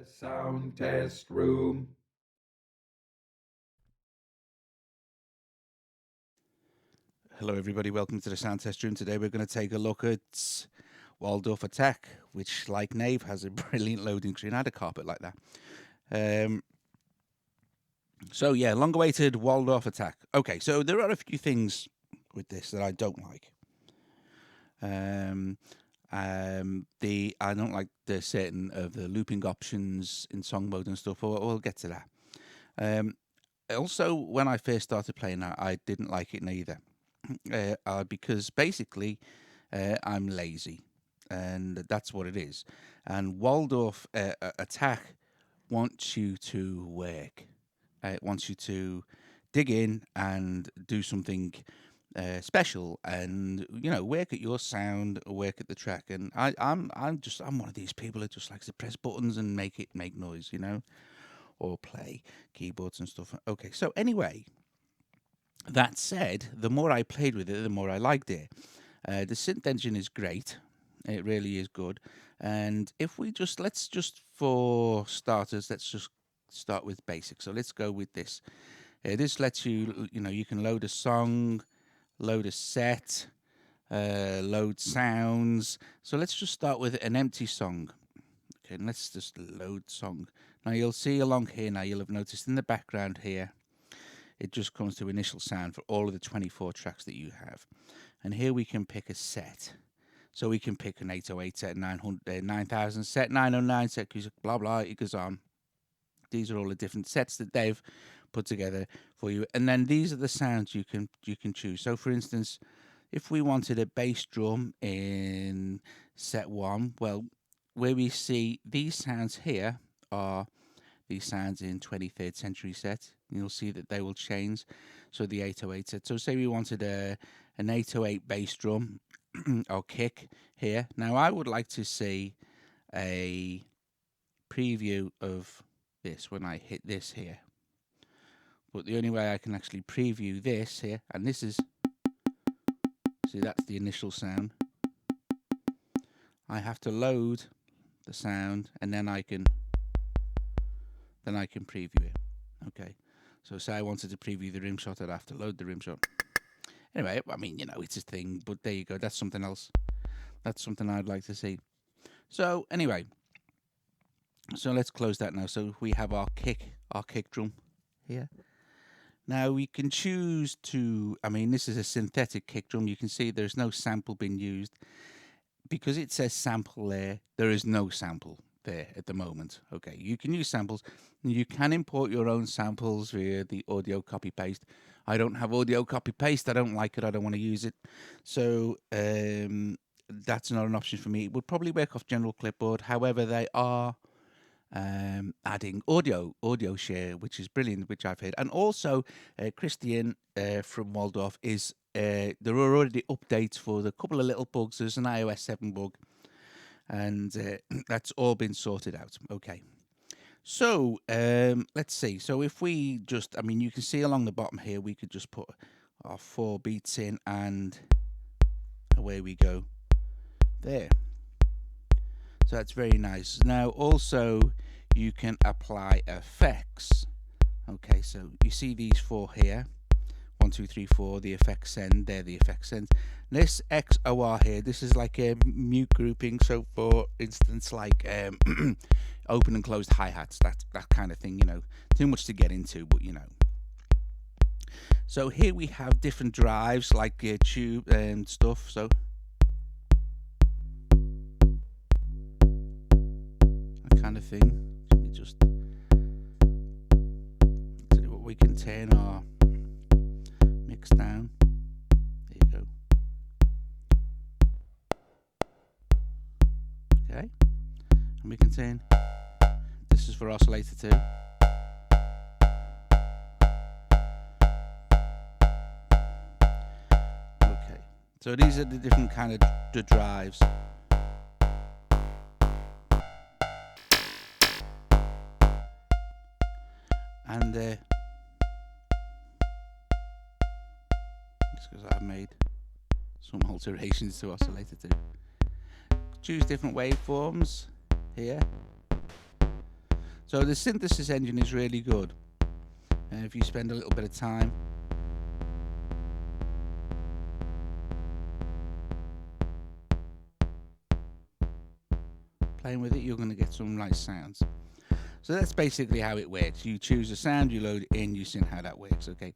Sound test room. Hello, everybody. Welcome to the sound test room. Today, we're going to take a look at Waldorf Attack, which, like Nave, has a brilliant loading screen. I had a carpet like that. So, yeah, long-awaited Waldorf Attack. Okay, so there are a few things with this that I don't like. I don't like the certain of the looping options in song mode and stuff. We'll get to that. Also, when I first started playing that, I didn't like it neither. Because basically I'm lazy, and that's what it is. And Waldorf Attack wants you to work. It wants you to dig in and do something special, and work at your sound, work at the track. And I'm one of these people that just likes to press buttons and make noise, or play keyboards and stuff. Okay, so anyway. That said, the more I played with it, the more I liked it. The synth engine is great. It really is good. And if let's just for starters, let's just start with basics. So let's go with this. This lets you, you can load a song, load a set, load sounds. So let's just start with an empty song. Okay, and let's just load song. Now you'll see along here, now you'll have noticed in the background here, it just comes to initial sound for all of the 24 tracks that you have. And here we can pick a set. So we can pick an 808 set, 9000 set, 909 set, blah, blah, it goes on. These are all the different sets that they've put together for you. And then these are the sounds you can choose. So, for instance, if we wanted a bass drum in set 1, well, where we see these sounds here are these sounds in 23rd century set. You'll see that they will change. So the 808 set. So say we wanted an 808 bass drum or kick here. Now I would like to see a preview of this when I hit this here. But the only way I can actually preview this here, and this is, see, that's the initial sound. I have to load the sound, and then I can preview it. Okay. So say I wanted to preview the rim shot, I'd have to load the rim shot. Anyway, I mean, it's a thing, but there you go. That's something else. That's something I'd like to see. So anyway, so let's close that now. So we have our kick drum here. Now we can choose to, this is a synthetic kick drum. You can see there's no sample being used. Because it says sample there is no sample there at the moment. Okay, you can use samples. You can import your own samples via the audio copy paste. I don't have audio copy paste. I don't like it. I don't want to use it. So that's not an option for me. It would probably work off General Clipboard. However, they are adding audio share, which is brilliant, which I've heard. And also, Christian from Waldorf is there are already updates for the couple of little bugs. There's an iOS 7 bug, and that's all been sorted out. Okay. So let's see. So if we just, you can see along the bottom here, we could just put our 4 beats in, and away we go. There. So that's very nice. Now also you can apply effects. Okay, so you see these 4 here. 1, 2, 3, 4, the effects send, they're the effects send. This XOR here, this is like a mute grouping. So for instance, like open and closed hi-hats, that kind of thing, Too much to get into, but So here we have different drives like tube and stuff. So that kind of thing. Let me just see what we can turn our mix down. There you go. Okay. And we can turn. This is for oscillator 2. Okay. So these are the different kind of the drives. And just because I've made some alterations to oscillator 2. Choose different waveforms here. So the synthesis engine is really good. If you spend a little bit of time playing with it, you're going to get some nice sounds. So that's basically how it works. You choose a sound, you load it in, you see how that works. Okay.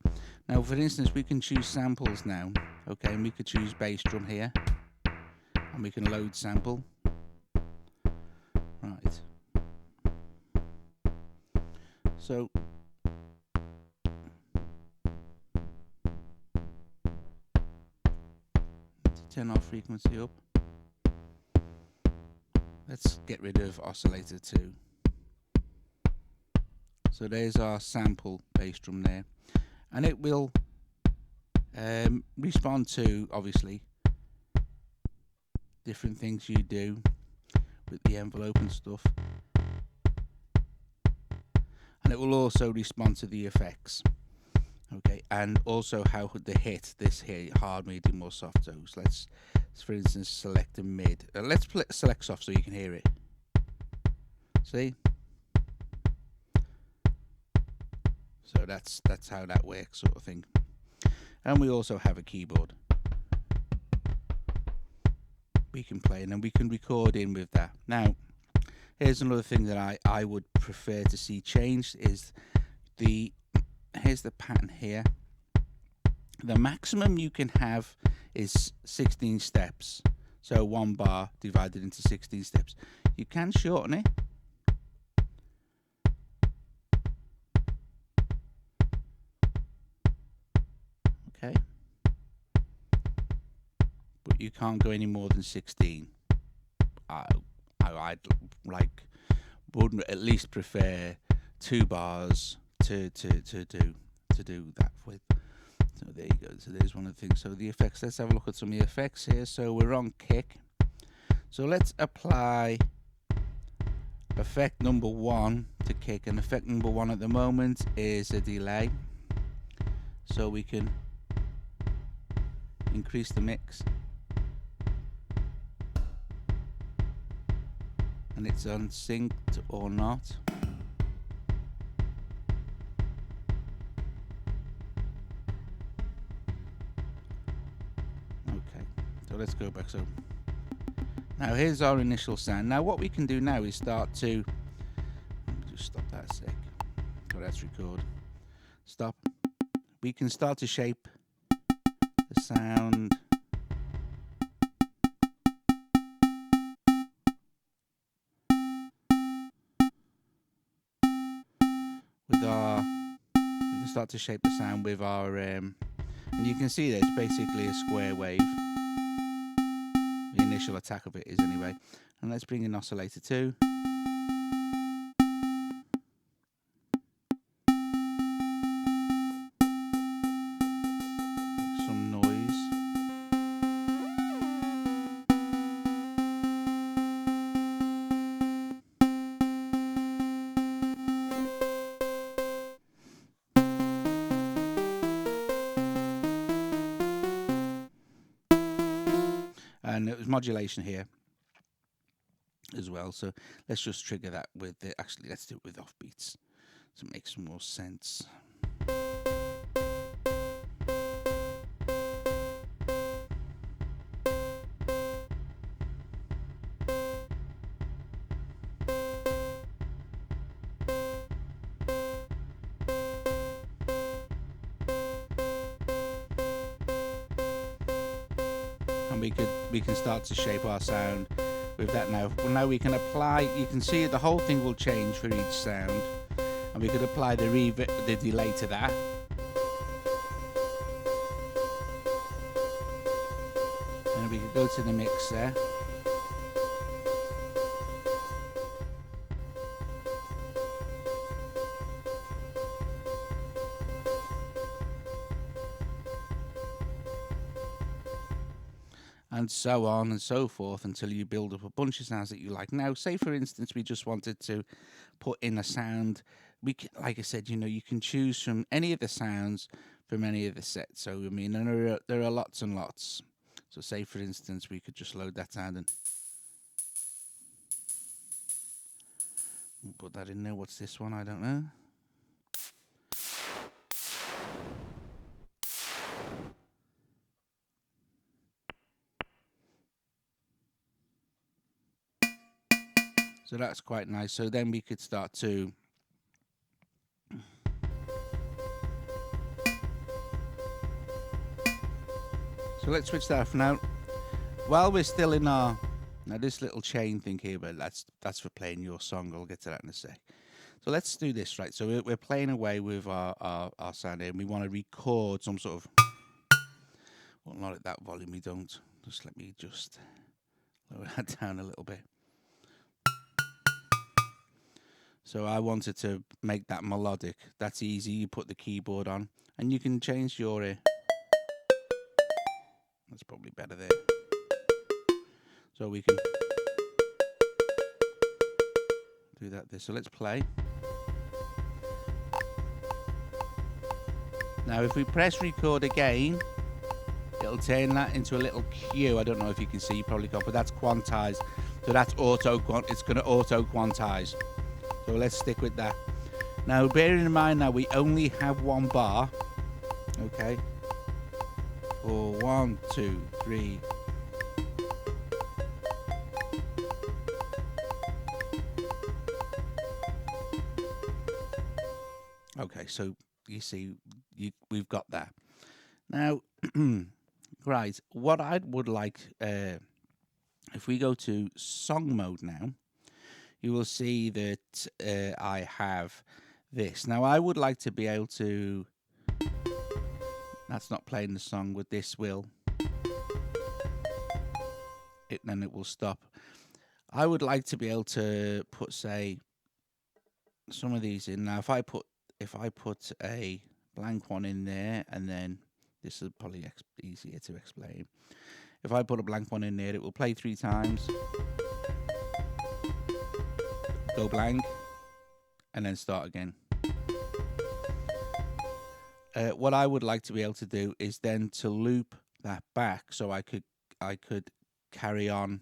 Now, for instance, we can choose samples now. Okay, and we could choose bass drum here, and we can load sample. Right. So turn our frequency up. Let's get rid of oscillator 2. So there's our sample bass drum there, and it will respond to, obviously, different things you do with the envelope and stuff, and it will also respond to the effects. Okay, and also how the hit, this here, hard, medium or soft. So let's for instance select a mid. Let's select soft so you can hear it. See? So that's how that works, sort of thing. And we also have a keyboard we can play, and then we can record in with that. Now, here's another thing that I would prefer to see changed is here's the pattern here. The maximum you can have is 16 steps. So 1 bar divided into 16 steps. You can shorten it. Okay. But you can't go any more than 16. I'd would at least prefer 2 bars to do that with. So there you go. So there's one of the things. So the effects. Let's have a look at some of the effects here. So we're on kick. So let's apply effect number 1 to kick, and effect number 1 at the moment is a delay. So we can increase the mix, and it's unsynced or not. Okay, so let's go back. So now here's our initial sound. Now what we can do now is start to just stop that a sec. Oh, that's record. Stop. We can start to shape the sound with our. We can start to shape the sound with our, and you can see that it's basically a square wave. The initial attack of it is anyway. And let's bring in oscillator 2. Some noise. And it was modulation here as well. So let's just trigger that with the, actually let's do it with offbeats to make some more sense. We can start to shape our sound with that now. Well, now we can apply, you can see the whole thing will change for each sound, and we could apply the delay to that. And we could go to the mixer. And so on and so forth until you build up a bunch of sounds that you like. Now, say for instance, we just wanted to put in a sound. We can, like I said, you can choose from any of the sounds from any of the sets. So I mean, there are lots and lots. So say for instance, we could just load that sound and Put that in there. What's this one? I don't know. So that's quite nice. So then we could start to so let's switch that off now. While we're still in our now this little chain thing here, but that's for playing your song. I'll get to that in a sec. So let's do this, right? So we're playing away with our sound here, and we want to record some sort of well, not at that volume. We don't. Just let me just lower that down a little bit. So I wanted to make that melodic. That's easy. You put the keyboard on, and you can change your. That's probably better there. So we can do that there. So let's play. Now, if we press record again, it'll turn that into a little cue. I don't know if you can see. You probably can't, but that's quantized. So that's it's going to auto quantize. So let's stick with that. Now, bearing in mind now we only have one bar. Okay. For 1, 2, 3. Okay, so you see, we've got that. Now, right, what I would like, if we go to song mode now, you will see that I have this. Now, I would like to be able to, that's not playing the song, but this will, then it will stop. I would like to be able to put, say, some of these in. Now, if I put a blank one in there, and then this is probably easier to explain. If I put a blank one in there, it will play 3 times, go blank, and then start again. What I would like to be able to do is then to loop that back, so I could carry on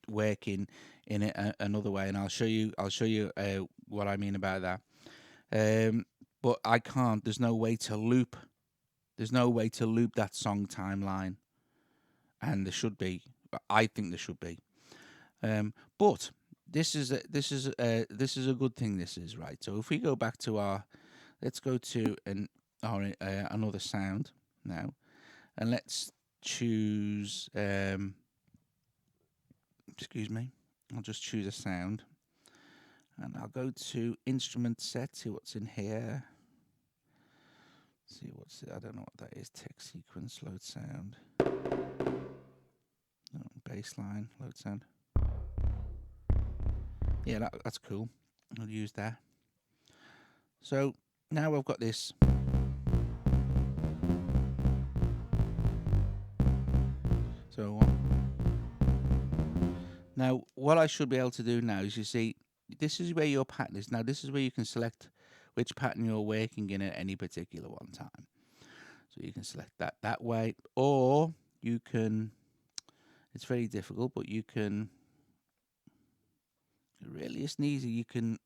working in it another way, and I'll show you what I mean about that. But I can't. There's no way to loop. There's no way to loop that song timeline, and there should be. I think there should be. But this is a good thing. This is right. So if we go back to our, let's go to another sound now, and let's choose. Excuse me. I'll just choose a sound. And I'll go to instrument set, see what's in here. See what's I don't know what that is. Text sequence, load sound. No, bassline, load sound. Yeah, that's cool. I'll use that. So now I've got this. So now what I should be able to do now is, you see, this is where your pattern is. Now this is where you can select which pattern you're working in at any particular one time. So you can select that way, or you can, it's very difficult, but you can, it really isn't easy. You can,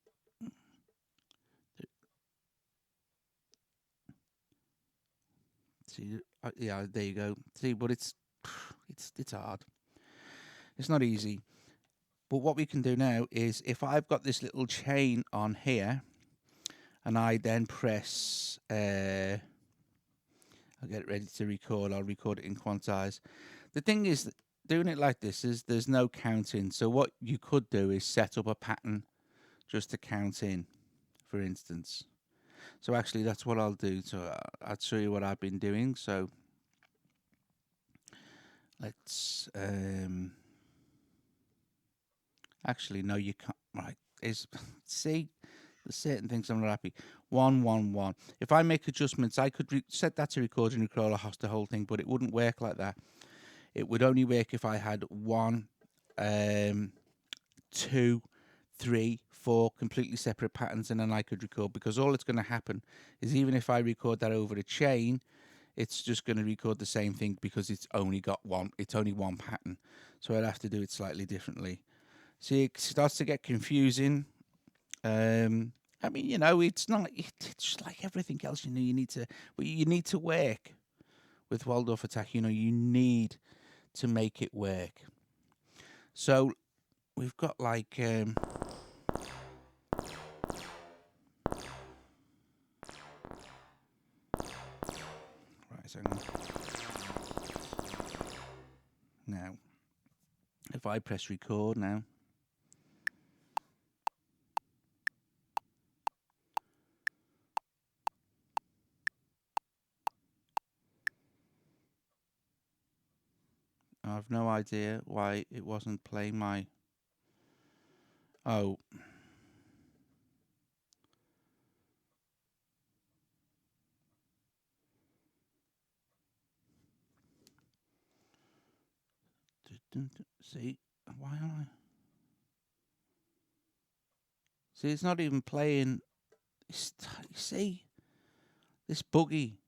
see, yeah, there you go. See, but it's hard. It's not easy. But what we can do now is, if I've got this little chain on here, and I then press, I'll get it ready to record. I'll record it in quantize. The thing is, doing it like this is there's no counting. So what you could do is set up a pattern just to count in, for instance. So actually, that's what I'll do. So I'll show you what I've been doing. So let's actually, no, you can't. Right, see, there's certain things I'm not happy. 1, 1, 1. If I make adjustments, I could set that to record and record the whole thing, but it wouldn't work like that. It would only work if I had 1, 2, 3, 4 completely separate patterns, and then I could record, because all that's going to happen is, even if I record that over a chain, it's just going to record the same thing, because it's only one pattern. So I'd have to do it slightly differently. See, it starts to get confusing I mean, it's not. It's just like everything else. You need to work with Waldorf Attack. You need to make it work. So we've got like. Right, so now, if I press record now. I've no idea why it wasn't playing my. Oh. See, why am I? See, it's not even playing. See, this buggy.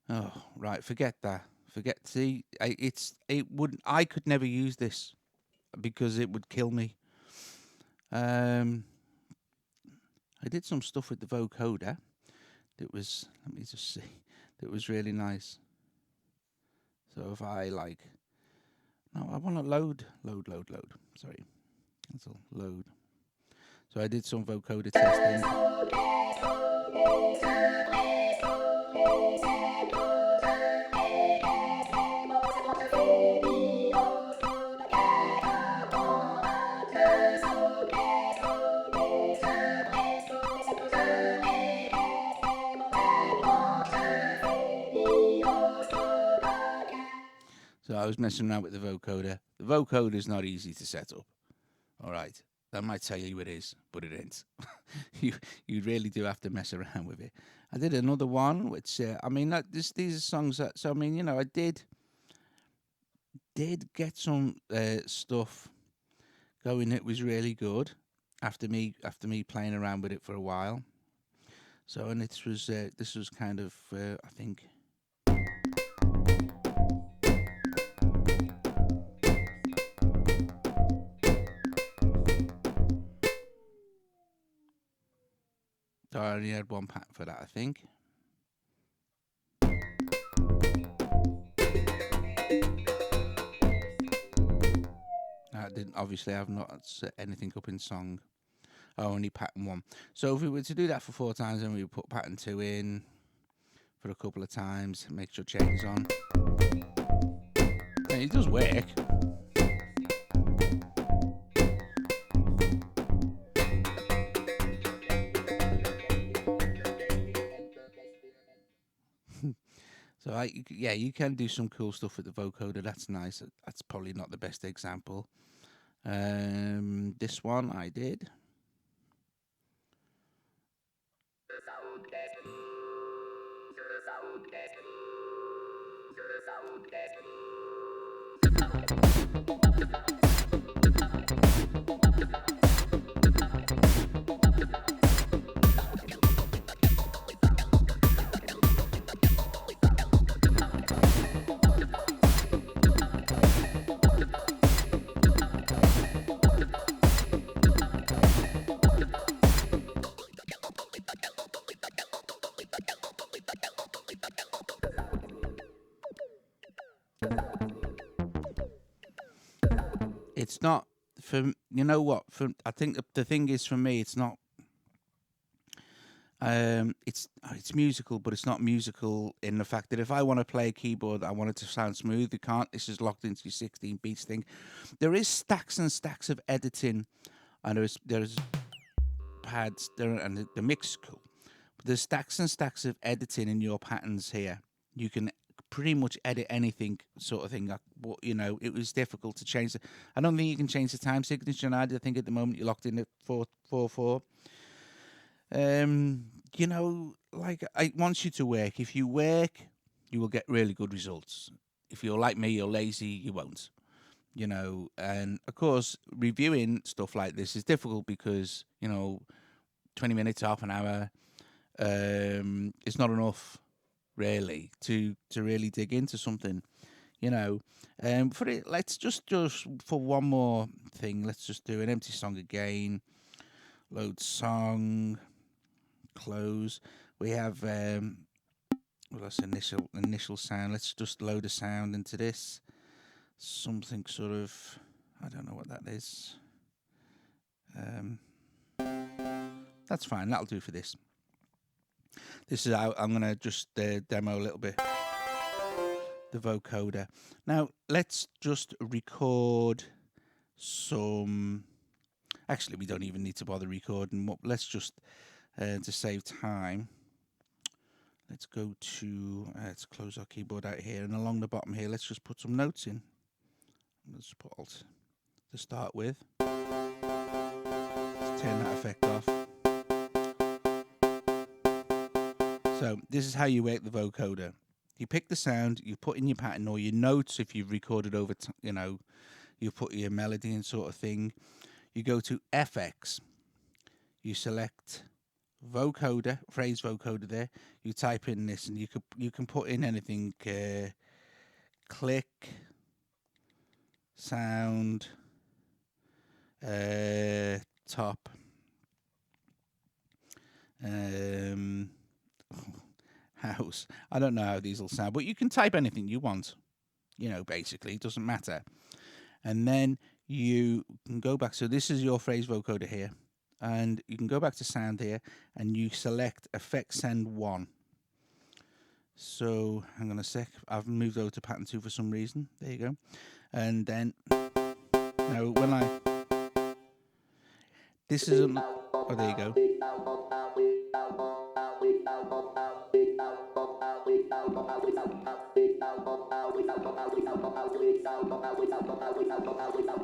Oh, right. Forget that. See, it wouldn't. I could never use this because it would kill me. I did some stuff with the vocoder. That was. Let me just see. That was really nice. So if I like. No, I want to load. Sorry. Cancel. Load. So I did some vocoder testing. So I was messing around with the vocoder. The vocoder is not easy to set up. All right. That might tell you it is, but it ain't. you really do have to mess around with it. I did another one, which these are songs that. So I did get some stuff going. It was really good after me playing around with it for a while. So and this was kind of I think. So I only had one pattern for that, I think. I didn't. Obviously, I've not set anything up in song. I only pattern 1. So if we were to do that for 4 times, then we would put pattern 2 in for a couple of times, make sure chain's on. And it does work. So you can do some cool stuff with the vocoder. That's nice. That's probably not the best example. This one I did. It's not for I think the thing is for me, it's not. It's musical, but it's not musical in the fact that if I want to play a keyboard, I want it to sound smooth. You can't. This is locked into your 16 beats thing. There is stacks and stacks of editing, and there's pads there, and the mix is cool. But there's stacks and stacks of editing in your patterns here. You can pretty much edit anything, sort of thing. But it was difficult to change. I don't think you can change the time signature. And I think at the moment you're locked in at 4/4/4. Like I want you to work. If you work, you will get really good results. If you're like me, you're lazy, you won't. And of course, reviewing stuff like this is difficult because 20 minutes, half an hour, it's not enough really to really dig into something. you know. For it, let's just for one more thing. Let's just do an empty song again. Load song. Close. We have well, that's initial sound. Let's just load a sound into this. Something sort of, I don't know what that is. That's fine. That'll do for this. This is how I'm going to just demo a little bit the vocoder. Now, let's just record some... Actually, we don't even need to bother recording. Let's just, to save time, let's go to... let's close our keyboard out here. And along the bottom here, let's just put some notes in. Let's put Alt to start with. Let's turn that effect off. So this is how you work the vocoder. You pick the sound, you put in your pattern or your notes if you've recorded over, you put your melody and sort of thing. You go to FX. You select vocoder, phrase vocoder there. You type in this and you can put in anything, click, sound, top, house. I don't know how these will sound, but you can type anything you want. Basically, it doesn't matter. And then you can go back. So this is your phrase vocoder here. And you can go back to sound here and you select effect send 1. So hang on a sec. I've moved over to pattern 2 for some reason. There you go. And then now when this is oh, there you go.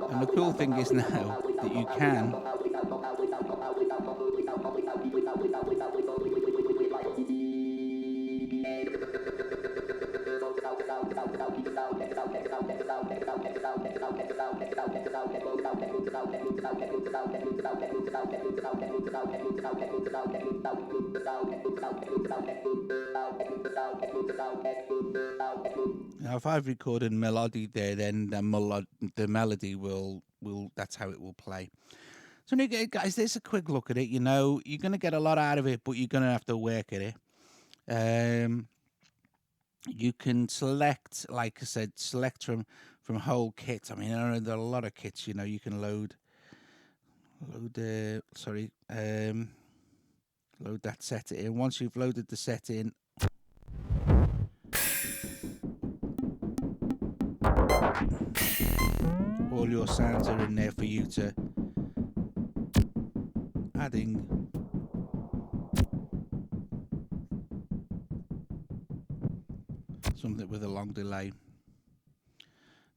And the cool thing is now that you can now if I've recorded melody there, then the melody will that's how it will play. So guys, there's a quick look at it. You're going to get a lot out of it, but you're going to have to work at it. You can select, like I said, select from whole kits. I mean, there are a lot of kits. You can load that set in. Once you've loaded the set in, all your sounds are in there for you to adding something with a long delay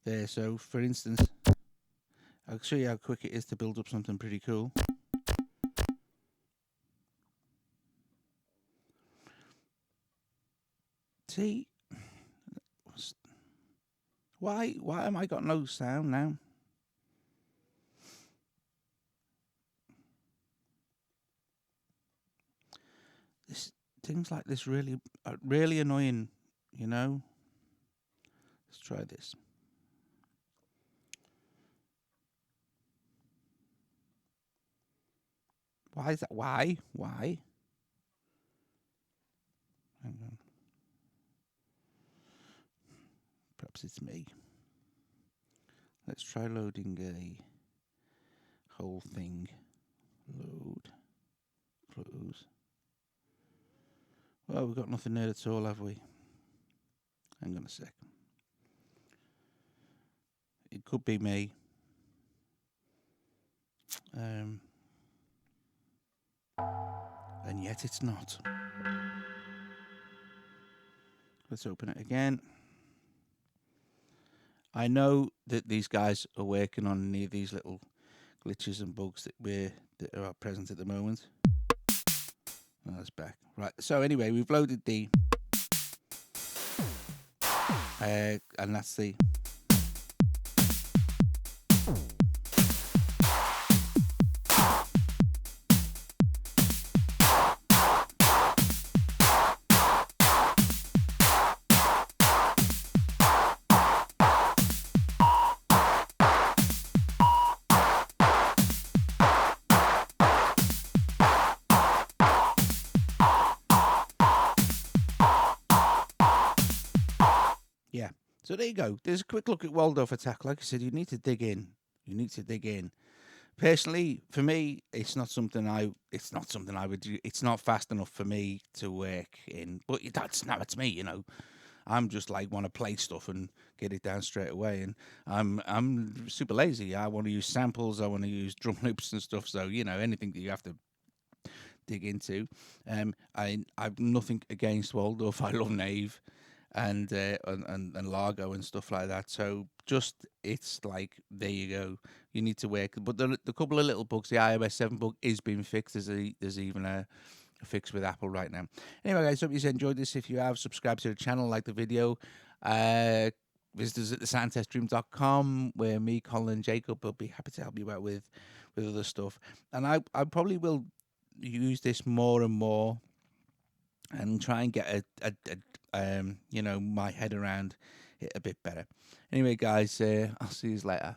there. So for instance, I'll show you how quick it is to build up something pretty cool. See, why am I got no sound now? Things like this really are really annoying, Let's try this. Why is that? Why? Hang on. Perhaps it's me. Let's try loading a whole thing. Load. Close. Well, we've got nothing there at all, have we? Hang on a sec. It could be me. And yet it's not. Let's open it again. I know that these guys are working on any of these little glitches and bugs that are present at the moment. Oh, that's back. Right, so anyway, we've loaded the and that's the So there you go. There's a quick look at Waldorf Attack. Like I said, you need to dig in. Personally, for me, it's not something I would do. It's not fast enough for me to work in. But that's me, I'm just like want to play stuff and get it down straight away. And I'm super lazy. I want to use samples. I want to use drum loops and stuff. So anything that you have to dig into. I've nothing against Waldorf. I love Nave and Largo and stuff like that. So just it's like there you go. You need to work, but the couple of little bugs, the iOS 7 bug is being fixed. There's even a fix with Apple right now. Anyway, guys, hope you enjoyed this. If you have, subscribe to the channel, like the video. Visit us at thesoundteststream.com, where me, Colin, and Jacob will be happy to help you out with other stuff. And I probably will use this more and more and try and get my head around it a bit better. Anyway, guys, I'll see you later.